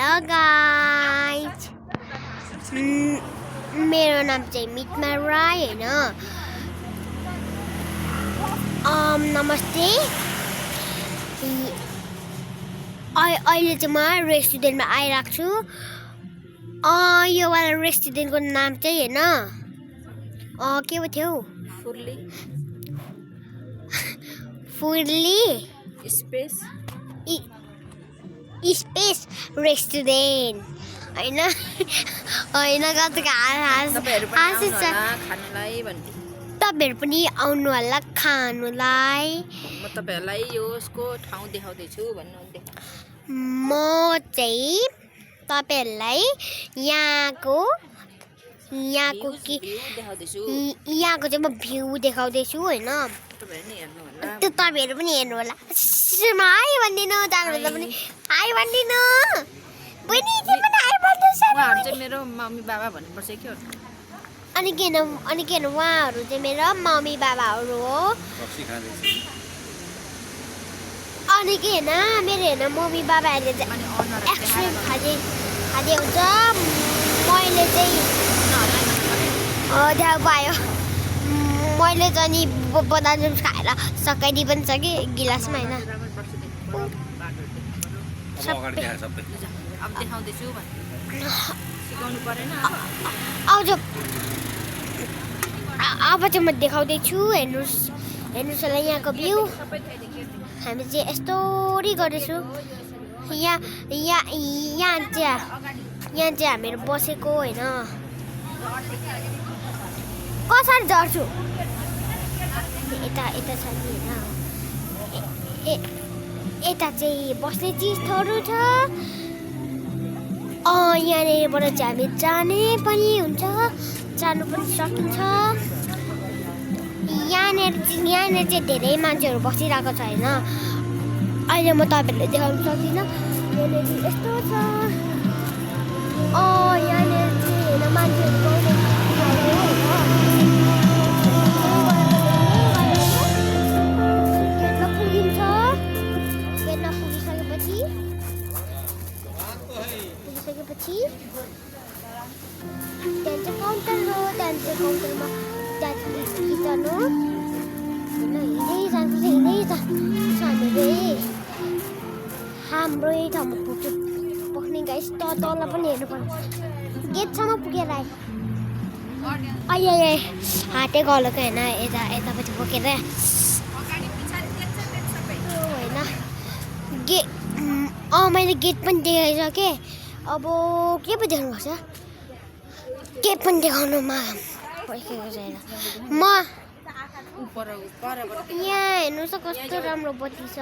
hello guys मेरो नाम चाहिँ मितमा राई हैन नमस्ते अहिले चाहिँ म रेस्टुरेन्टमा आइराख्छु छु यो वाला रेस्टुरेन्टको नाम चाहिँ हैन के हो थियो फुर्ली स्पेस रेस्टुरेन्ट हैन तपाईहरु पनि आउनु होला खानुलाई म तपाईहरुलाई यसको ठाउँ देखाउँदै छु भन्नु म चाहिँ तपाईहरुलाई यहाँको चाहिँ म भ्यू देखाउँदै छु हैन तपाईहरु पनि हेर्नु होला हाई भन्दिनु जानुहुन्छ भने हाई भन्दिनु बहिनी तिमी पनि हाई भन्दिनु उहाँहरु चाहिँ मेरो मम्मी बाबा भन्नुपर्छ के हो अनि किन उहाँहरु चाहिँ मेरो मम्मी बाबाहरु हो अनि के हैन मेरो हैन मम्मी बाबाहरुले चाहिँ एक्सट्रिम खाजे हुन्छ मैले चाहिँ त्यहाँ भयो मैले चाहिँ नि बनाउनु खाएर सकाइदि पनि छ कि गिलासमा हैन अब देखाउँदै छु सिकाउनु परेन अब चाहिँ म देखाउँदै छु हेर्नुस् होला यहाँको भ्यू हामी चाहिँ यस्तोरी गर्दैछु यहाँ चाहिँ हामीहरू बसेको हैन कसरी झर्छु यता छ नि हैन यता चाहिँ बस्ने चिजहरू छ यहाँनिरबाट चाहिँ हामी जाने पनि हुन्छ जानु पनि सकिन्छ यहाँनिर चाहिँ धेरै मान्छेहरू बसिरहेको छ हैन अहिले म तपाईहरुलाई देखाउन सक्दिनँ यहाँनिर यस्तो छ यहाँनिर चाहिँ हैन मान्छेहरू पुगिसकेपछि त्यहाँ चाहिँ काउन्टर हो काउन्टरमा किचन हो हिँड्दै जानुपर्छ हाम्रै ठाउँमा पुग्ने गाइस तल पनि हेर्नु पर्छ गेटसम्म पुगेर आए हातै गलेको होइन यतापट्टि बोकेर होइन मैले गेट पनि देखाइसकेँ अब के पो देखाउनुपर्छ के पनि देखाउनुमा पैसा छैन म यहाँ हेर्नुहोस् त कस्तो राम्रो बत्ती छ